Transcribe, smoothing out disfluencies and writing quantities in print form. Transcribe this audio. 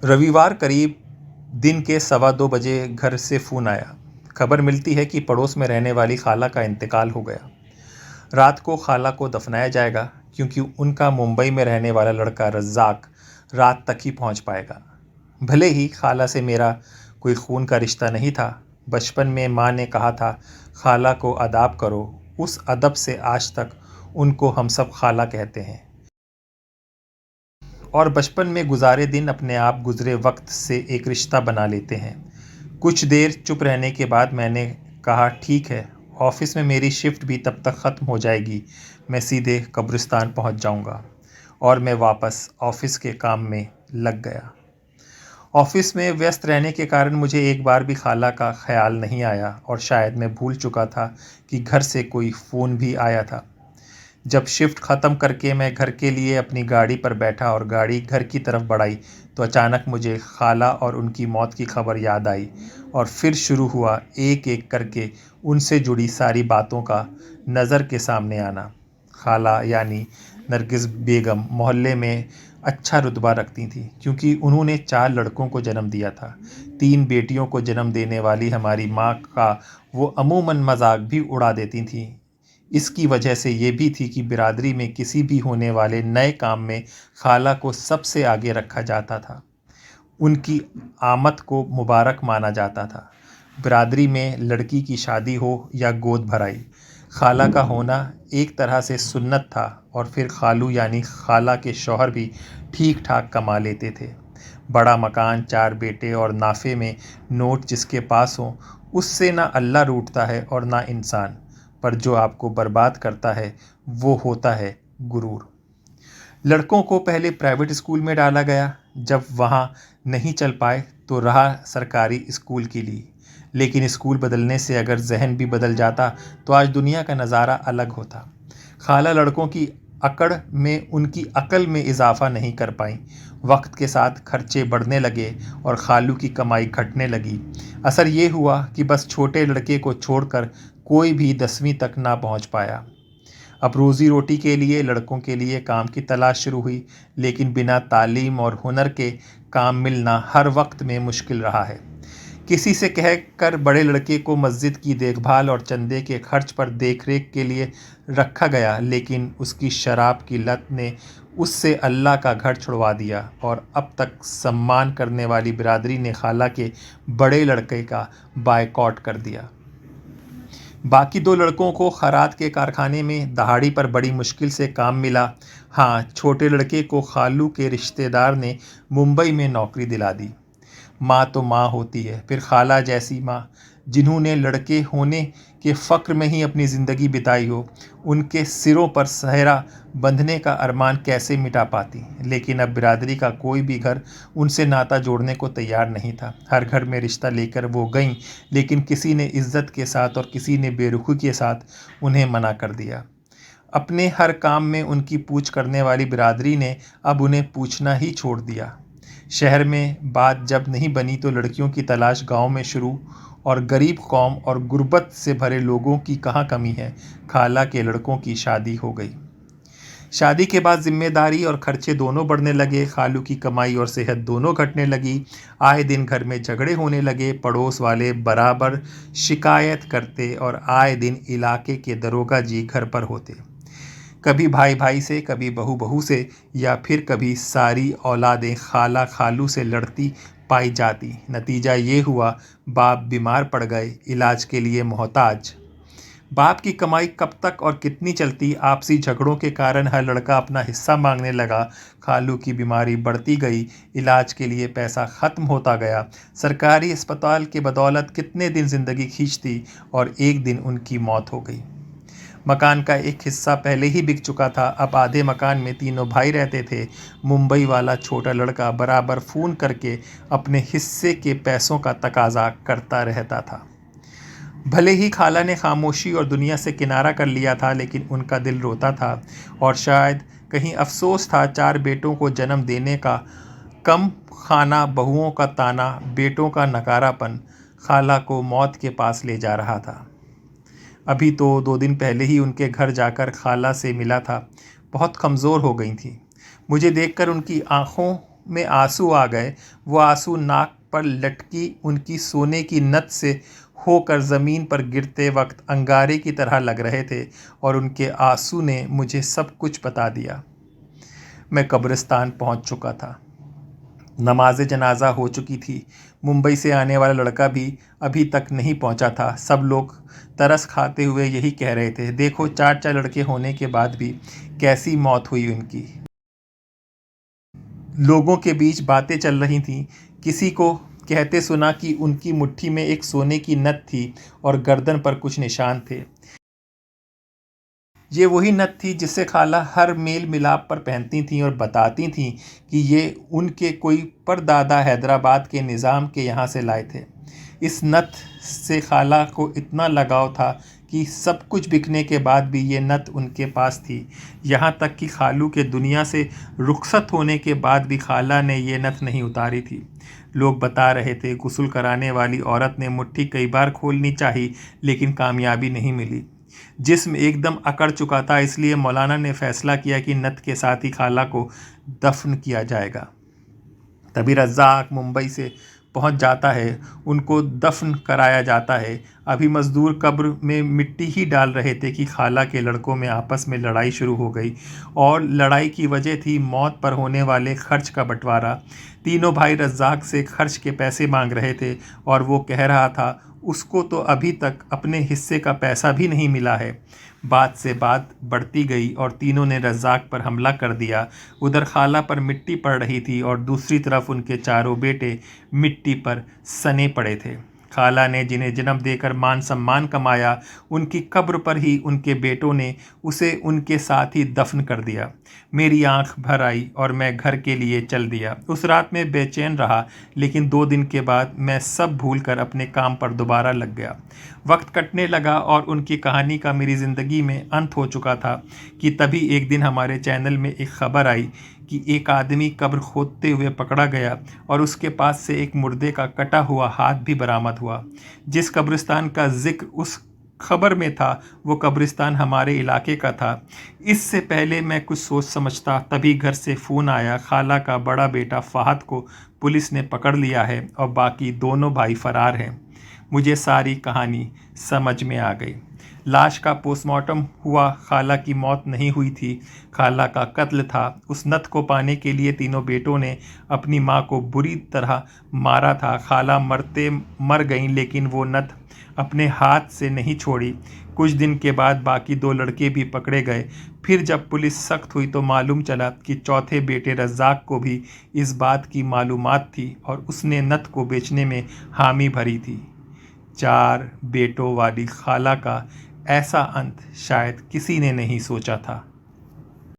रविवार करीब दिन के 2:15 बजे घर से फ़ोन आया। खबर मिलती है कि पड़ोस में रहने वाली खाला का इंतकाल हो गया। रात को खाला को दफनाया जाएगा क्योंकि उनका मुंबई में रहने वाला लड़का रज्जाक रात तक ही पहुंच पाएगा। भले ही खाला से मेरा कोई खून का रिश्ता नहीं था, बचपन में माँ ने कहा था खाला को अदाब करो, उस अदब से आज तक उनको हम सब खाला कहते हैं। और बचपन में गुजारे दिन अपने आप गुजरे वक्त से एक रिश्ता बना लेते हैं। कुछ देर चुप रहने के बाद मैंने कहा, ठीक है, ऑफिस में मेरी शिफ्ट भी तब तक ख़त्म हो जाएगी, मैं सीधे कब्रिस्तान पहुंच जाऊंगा। और मैं वापस ऑफिस के काम में लग गया। ऑफिस में व्यस्त रहने के कारण मुझे एक बार भी खाला का ख्याल नहीं आया और शायद मैं भूल चुका था कि घर से कोई फ़ोन भी आया था। जब शिफ्ट ख़त्म करके मैं घर के लिए अपनी गाड़ी पर बैठा और गाड़ी घर की तरफ बढ़ाई तो अचानक मुझे खाला और उनकी मौत की खबर याद आई और फिर शुरू हुआ एक एक करके उनसे जुड़ी सारी बातों का नज़र के सामने आना। खाला यानी नरगिस बेगम मोहल्ले में अच्छा रुतबा रखती थी क्योंकि उन्होंने 4 लड़कों को जन्म दिया था। 3 बेटियों को जन्म देने वाली हमारी माँ का वो अमूमन मजाक भी उड़ा देती थीं। इसकी वजह से ये भी थी कि बिरादरी में किसी भी होने वाले नए काम में खाला को सबसे आगे रखा जाता था। उनकी आमद को मुबारक माना जाता था। बिरादरी में लड़की की शादी हो या गोद भराई, खाला का होना एक तरह से सुन्नत था। और फिर खालू यानी खाला के शौहर भी ठीक ठाक कमा लेते थे। बड़ा मकान, 4 बेटे और नाफे में नोट जिसके पास हो, उससे ना अल्लाह रूठता है और ना इंसान। पर जो आपको बर्बाद करता है वो होता है गुरूर। लड़कों को पहले प्राइवेट स्कूल में डाला गया, जब वहाँ नहीं चल पाए तो रहा सरकारी स्कूल के लिए। लेकिन स्कूल बदलने से अगर जहन भी बदल जाता तो आज दुनिया का नज़ारा अलग होता। खाला लड़कों की अकड़ में उनकी अकल में इजाफा नहीं कर पाई। वक्त के साथ खर्चे बढ़ने लगे और खालू की कमाई घटने लगी। असर ये हुआ कि बस छोटे लड़के को छोड़कर कोई भी 10वीं तक ना पहुंच पाया। अब रोज़ी रोटी के लिए लड़कों के लिए काम की तलाश शुरू हुई, लेकिन बिना तालीम और हुनर के काम मिलना हर वक्त में मुश्किल रहा है। किसी से कहकर बड़े लड़के को मस्जिद की देखभाल और चंदे के खर्च पर देखरेख के लिए रखा गया, लेकिन उसकी शराब की लत ने उससे अल्लाह का घर छुड़वा दिया और अब तक सम्मान करने वाली बिरादरी ने खाला के बड़े लड़के का बायकॉट कर दिया। बाकी 2 लड़कों को खराद के कारखाने में दहाड़ी पर बड़ी मुश्किल से काम मिला। हाँ, छोटे लड़के को खालू के रिश्तेदार ने मुंबई में नौकरी दिला दी। माँ तो माँ होती है, फिर खाला जैसी माँ जिन्होंने लड़के होने के फ़क्र में ही अपनी ज़िंदगी बिताई हो, उनके सिरों पर सहरा बंधने का अरमान कैसे मिटा पाती। लेकिन अब बिरादरी का कोई भी घर उनसे नाता जोड़ने को तैयार नहीं था। हर घर में रिश्ता लेकर वो गईं, लेकिन किसी ने इज्जत के साथ और किसी ने बेरुखी के साथ उन्हें मना कर दिया। अपने हर काम में उनकी पूछ करने वाली बिरादरी ने अब उन्हें पूछना ही छोड़ दिया। शहर में बात जब नहीं बनी तो लड़कियों की तलाश गांव में शुरू। और गरीब कौम और गुर्बत से भरे लोगों की कहाँ कमी है। खाला के लड़कों की शादी हो गई। शादी के बाद जिम्मेदारी और खर्चे दोनों बढ़ने लगे। खालू की कमाई और सेहत दोनों घटने लगी। आए दिन घर में झगड़े होने लगे। पड़ोस वाले बराबर शिकायत करते और आए दिन इलाके के दरोगा जी घर पर होते। कभी भाई भाई से, कभी बहू बहू से, या फिर कभी सारी औलादें खाला खालू से लड़ती पाई जाती। नतीजा ये हुआ, बाप बीमार पड़ गए, इलाज के लिए मोहताज। बाप की कमाई कब तक और कितनी चलती। आपसी झगड़ों के कारण हर लड़का अपना हिस्सा मांगने लगा। खालू की बीमारी बढ़ती गई, इलाज के लिए पैसा ख़त्म होता गया। सरकारी अस्पताल के बदौलत कितने दिन ज़िंदगी खींचती और एक दिन उनकी मौत हो गई। मकान का एक हिस्सा पहले ही बिक चुका था। अब आधे मकान में तीनों भाई रहते थे। मुंबई वाला छोटा लड़का बराबर फ़ोन करके अपने हिस्से के पैसों का तकाजा करता रहता था। भले ही खाला ने खामोशी और दुनिया से किनारा कर लिया था, लेकिन उनका दिल रोता था और शायद कहीं अफसोस था। 4 बेटों को जन्म देने का कम खाना, बहुओं का ताना, बेटों का नकारापन खाला को मौत के पास ले जा रहा था। अभी तो 2 दिन पहले ही उनके घर जाकर खाला से मिला था। बहुत कमज़ोर हो गई थी। मुझे देखकर उनकी आँखों में आंसू आ गए। वो आंसू नाक पर लटकी उनकी सोने की नथ से होकर ज़मीन पर गिरते वक्त अंगारे की तरह लग रहे थे और उनके आंसू ने मुझे सब कुछ बता दिया। मैं कब्रिस्तान पहुंच चुका था। नमाज जनाजा हो चुकी थी। मुंबई से आने वाला लड़का भी अभी तक नहीं पहुंचा था। सब लोग तरस खाते हुए यही कह रहे थे, देखो 4 लड़के होने के बाद भी कैसी मौत हुई उनकी। लोगों के बीच बातें चल रही थीं। किसी को कहते सुना कि उनकी मुट्ठी में एक सोने की नथ थी और गर्दन पर कुछ निशान थे। ये वही नथ थी जिसे खाला हर मेल मिलाप पर पहनती थीं और बताती थीं कि ये उनके कोई परदादा हैदराबाद के निज़ाम के यहाँ से लाए थे। इस नथ से खाला को इतना लगाव था कि सब कुछ बिकने के बाद भी ये नथ उनके पास थी। यहाँ तक कि खालू के दुनिया से रुखसत होने के बाद भी खाला ने ये नथ नहीं उतारी थी। लोग बता रहे थे, गुस्ल कराने वाली औरत ने मुट्ठी कई बार खोलनी चाही लेकिन कामयाबी नहीं मिली। जिस्म एकदम अकड़ चुका था, इसलिए मौलाना ने फैसला किया कि नथ के साथ ही खाला को दफन किया जाएगा। तभी रज़्ज़ाक मुंबई से पहुंच जाता है, उनको दफन कराया जाता है। अभी मज़दूर कब्र में मिट्टी ही डाल रहे थे कि खाला के लड़कों में आपस में लड़ाई शुरू हो गई और लड़ाई की वजह थी मौत पर होने वाले खर्च का बंटवारा। तीनों भाई रज़्ज़ाक से खर्च के पैसे मांग रहे थे और वो कह रहा था उसको तो अभी तक अपने हिस्से का पैसा भी नहीं मिला है। बात से बात बढ़ती गई और तीनों ने रज़्ज़ाक पर हमला कर दिया। उधर खाला पर मिट्टी पड़ रही थी और दूसरी तरफ उनके चारों बेटे मिट्टी पर सने पड़े थे। खाला ने जिन्हें जन्म देकर मान सम्मान कमाया, उनकी कब्र पर ही उनके बेटों ने उसे उनके साथ ही दफन कर दिया। मेरी आंख भर आई और मैं घर के लिए चल दिया। उस रात में बेचैन रहा, लेकिन 2 दिन के बाद मैं सब भूलकर अपने काम पर दोबारा लग गया। वक्त कटने लगा और उनकी कहानी का मेरी ज़िंदगी में अंत हो चुका था कि तभी एक दिन हमारे चैनल में एक खबर आई कि एक आदमी कब्र खोदते हुए पकड़ा गया और उसके पास से एक मुर्दे का कटा हुआ हाथ भी बरामद हुआ। जिस कब्रिस्तान का जिक्र उस खबर में था वो कब्रिस्तान हमारे इलाके का था। इससे पहले मैं कुछ सोच समझता तभी घर से फ़ोन आया, खाला का बड़ा बेटा फ़हद को पुलिस ने पकड़ लिया है और बाकी दोनों भाई फरार हैं। मुझे सारी कहानी समझ में आ गई। लाश का पोस्टमार्टम हुआ। खाला की मौत नहीं हुई थी, खाला का कत्ल था। उस नथ को पाने के लिए तीनों बेटों ने अपनी माँ को बुरी तरह मारा था। खाला मर गईं, लेकिन वो नथ अपने हाथ से नहीं छोड़ी। कुछ दिन के बाद बाकी 2 लड़के भी पकड़े गए। फिर जब पुलिस सख्त हुई तो मालूम चला कि चौथे बेटे रज़्ज़ाक को भी इस बात की मालूमात थी और उसने नथ को बेचने में हामी भरी थी। 4 बेटों वाली खाला का ऐसा अंत शायद किसी ने नहीं सोचा था।